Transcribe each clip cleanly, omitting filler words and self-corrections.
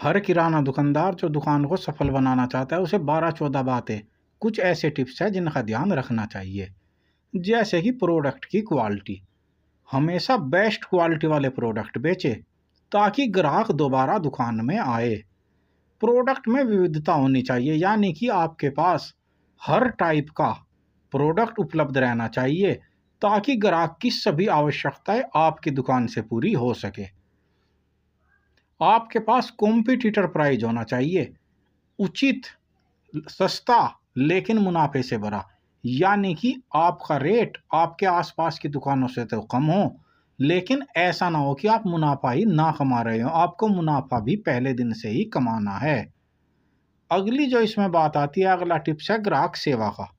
हर किराना दुकानदार जो दुकान को सफल बनाना चाहता है उसे 12-14 बातें, कुछ ऐसे टिप्स हैं जिनका ध्यान रखना चाहिए। जैसे कि प्रोडक्ट की क्वालिटी, हमेशा बेस्ट क्वालिटी वाले प्रोडक्ट बेचे ताकि ग्राहक दोबारा दुकान में आए। प्रोडक्ट में विविधता होनी चाहिए, यानी कि आपके पास हर टाइप का प्रोडक्ट उपलब्ध रहना चाहिए ताकि ग्राहक की सभी आवश्यकताएं आपकी दुकान से पूरी हो सके। आपके पास कॉम्पिटिटर प्राइस होना चाहिए, उचित, सस्ता लेकिन मुनाफे से भरा, यानी कि आपका रेट आपके आसपास की दुकानों से तो कम हो, लेकिन ऐसा ना हो कि आप मुनाफा ही ना कमा रहे हो। आपको मुनाफा भी पहले दिन से ही कमाना है। अगली जो इसमें बात आती है, अगला टिप्स है ग्राहक सेवा का।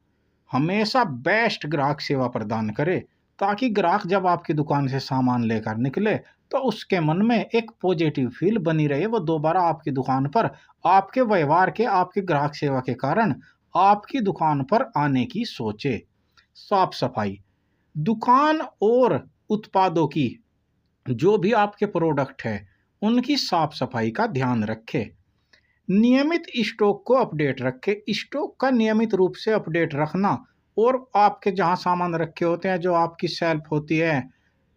हमेशा बेस्ट ग्राहक सेवा प्रदान करें ताकि ग्राहक जब आपकी दुकान से सामान लेकर निकले तो उसके मन में एक पॉजिटिव फील बनी रहे, वो दोबारा आपकी दुकान पर आपके व्यवहार के, आपकी ग्राहक सेवा के कारण आपकी दुकान पर आने की सोचे। साफ सफाई, दुकान और उत्पादों की, जो भी आपके प्रोडक्ट है उनकी साफ सफाई का ध्यान रखें। नियमित स्टॉक को अपडेट रखें। स्टॉक का नियमित रूप से अपडेट रखना, और आपके जहां सामान रखे होते हैं, जो आपकी शेल्फ होती है,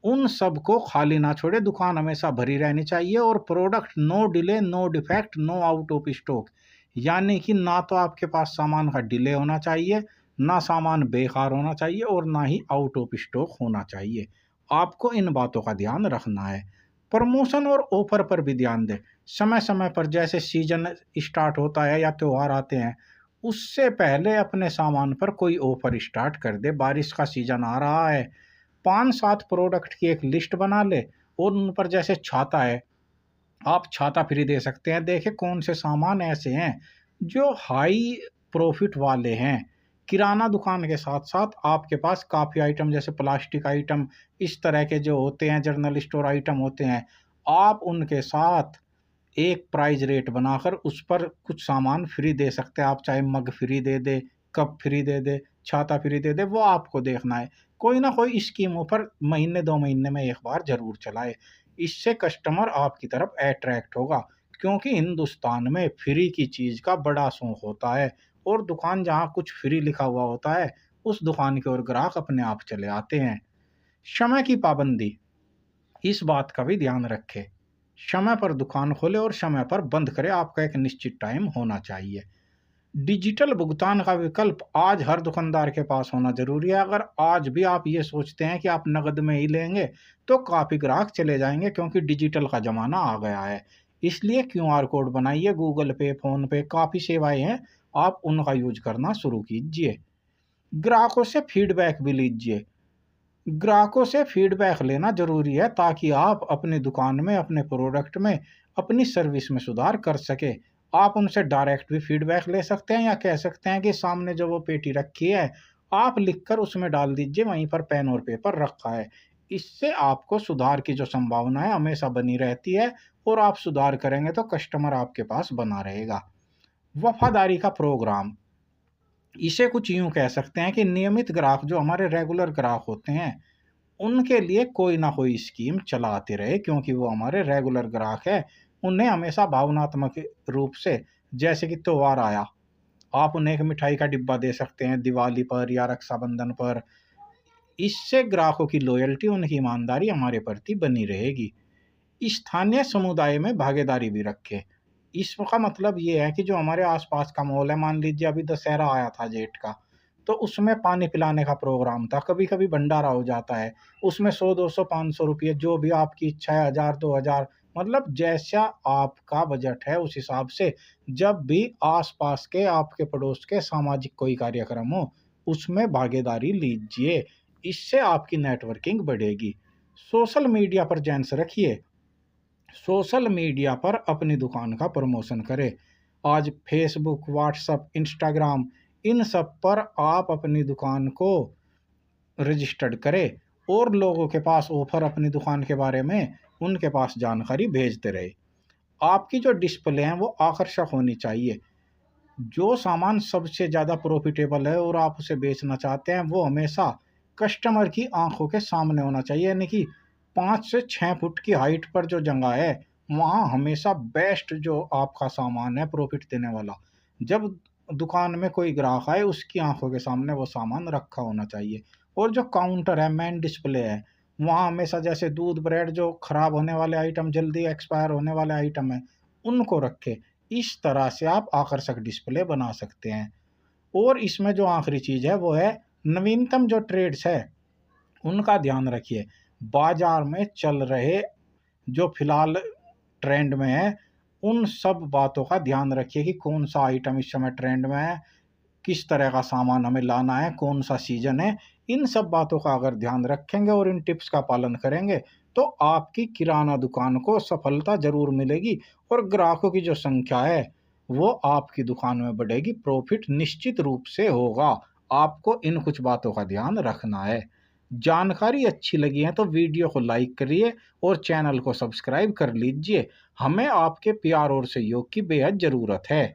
उन सब को खाली ना छोड़े। दुकान हमेशा भरी रहनी चाहिए। और product no delay, no defect, no out of stock, यानी कि ना तो आपके पास सामान का डिले होना चाहिए, ना सामान बेकार होना चाहिए, और ना ही आउट ऑफ स्टॉक होना चाहिए। आपको इन बातों का ध्यान रखना है। प्रमोशन और ऑफर पर भी ध्यान दें। समय समय पर, जैसे सीजन स्टार्ट होता है या त्यौहार आते हैं, उससे पहले अपने सामान पर कोई ऑफर स्टार्ट कर दे। बारिश का सीजन आ रहा है, 5-7 प्रोडक्ट की एक लिस्ट बना ले, और उन पर, जैसे छाता है, आप छाता फ्री दे सकते हैं। देखें कौन से सामान ऐसे हैं जो हाई प्रॉफिट वाले हैं। किराना दुकान के साथ साथ आपके पास काफ़ी आइटम, जैसे प्लास्टिक आइटम, इस तरह के जो होते हैं, जनरल स्टोर आइटम होते हैं, आप उनके साथ एक प्राइस रेट बनाकर उस पर कुछ सामान फ्री दे सकते हैं। आप चाहे मग फ्री दे दे, कप फ्री दे दे, छाता फ्री दे दे, वो आपको देखना है। कोई ना कोई स्कीम ऑफर महीने 2 महीने में एक बार जरूर चलाए। इससे कस्टमर आपकी तरफ अट्रैक्ट होगा, क्योंकि हिंदुस्तान में फ्री की चीज़ का बड़ा शौक होता है, और दुकान जहाँ कुछ फ्री लिखा हुआ होता है, उस दुकान की ओर ग्राहक अपने आप चले आते हैं। समय की पाबंदी, इस बात का भी ध्यान रखें। समय पर दुकान खोले और समय पर बंद करें। आपका एक निश्चित टाइम होना चाहिए। डिजिटल भुगतान का विकल्प आज हर दुकानदार के पास होना जरूरी है। अगर आज भी आप ये सोचते हैं कि आप नकद में ही लेंगे, तो काफ़ी ग्राहक चले जाएंगे, क्योंकि डिजिटल का ज़माना आ गया है। इसलिए क्यूआर कोड बनाइए, गूगल पे, फ़ोन पे, काफ़ी सेवाएं हैं, आप उनका यूज करना शुरू कीजिए। ग्राहकों से फीडबैक भी लीजिए। ग्राहकों से फीडबैक लेना ज़रूरी है ताकि आप अपनी दुकान में, अपने प्रोडक्ट में, अपनी सर्विस में सुधार कर सकें। आप उनसे डायरेक्ट भी फीडबैक ले सकते हैं, या कह सकते हैं कि सामने जो वो पेटी रखी है, आप लिखकर उसमें डाल दीजिए, वहीं पर पेन और पेपर रखा है। इससे आपको सुधार की जो संभावना है हमेशा बनी रहती है, और आप सुधार करेंगे तो कस्टमर आपके पास बना रहेगा। वफादारी का प्रोग्राम, इसे कुछ यूँ कह सकते हैं कि नियमित ग्राहक, जो हमारे रेगुलर ग्राहक होते हैं, उनके लिए कोई ना कोई स्कीम चलाते रहे, क्योंकि वो हमारे रेगुलर ग्राहक है। उन्हें हमेशा भावनात्मक रूप से, जैसे कि त्योहार आया, आप उन्हें एक मिठाई का डिब्बा दे सकते हैं दिवाली पर या रक्षाबंधन पर। इससे ग्राहकों की लॉयल्टी, उनकी ईमानदारी हमारे प्रति बनी रहेगी। स्थानीय समुदाय में भागीदारी भी रखें। इसका मतलब ये है कि जो हमारे आसपास का माहौल है, मान लीजिए अभी दशहरा आया था जेठ का, तो उसमें पानी पिलाने का प्रोग्राम था। कभी कभी भंडारा हो जाता है, उसमें 100, 200, 500 रुपये, जो भी आपकी इच्छा है, 1000, 2000, मतलब जैसा आपका बजट है उस हिसाब से, जब भी आसपास के, आपके पड़ोस के सामाजिक कोई कार्यक्रम हो, उसमें भागीदारी लीजिए। इससे आपकी नेटवर्किंग बढ़ेगी। सोशल मीडिया पर प्रेजेंस रखिए। सोशल मीडिया पर अपनी दुकान का प्रमोशन करें। आज फेसबुक, व्हाट्सएप, इंस्टाग्राम, इन सब पर आप अपनी दुकान को रजिस्टर्ड करें, और लोगों के पास ऑफर, अपनी दुकान के बारे में उनके पास जानकारी भेजते रहे। आपकी जो डिस्प्ले है वो आकर्षक होनी चाहिए। जो सामान सबसे ज़्यादा प्रॉफिटेबल है और आप उसे बेचना चाहते हैं, वो हमेशा कस्टमर की आंखों के सामने होना चाहिए, यानी कि 5 से 6 फुट की हाइट पर जो जगह है, वहाँ हमेशा बेस्ट जो आपका सामान है प्रॉफिट देने वाला, जब दुकान में कोई ग्राहक आए उसकी आंखों के सामने वो सामान रखा होना चाहिए। और जो काउंटर है, मेन डिस्प्ले है, वहाँ हमेशा जैसे दूध ब्रेड जो खराब होने वाले आइटम, जल्दी एक्सपायर होने वाले आइटम है, उनको रखे। इस तरह से आप आकर्षक डिस्प्ले बना सकते हैं। और इसमें जो आखिरी चीज़ है वो है नवीनतम जो ट्रेड्स है उनका ध्यान रखिए। बाजार में चल रहे जो फिलहाल ट्रेंड में है उन सब बातों का ध्यान रखिए कि कौन सा आइटम इस समय ट्रेंड में है, किस तरह का सामान हमें लाना है, कौन सा सीजन है। इन सब बातों का अगर ध्यान रखेंगे और इन टिप्स का पालन करेंगे तो आपकी किराना दुकान को सफलता जरूर मिलेगी और ग्राहकों की जो संख्या है वो आपकी दुकान में बढ़ेगी, प्रॉफिट निश्चित रूप से होगा। आपको इन कुछ बातों का ध्यान रखना है। जानकारी अच्छी लगी है तो वीडियो को लाइक करिए और चैनल को सब्सक्राइब कर लीजिए। हमें आपके प्यार और सहयोग की बेहद ज़रूरत है।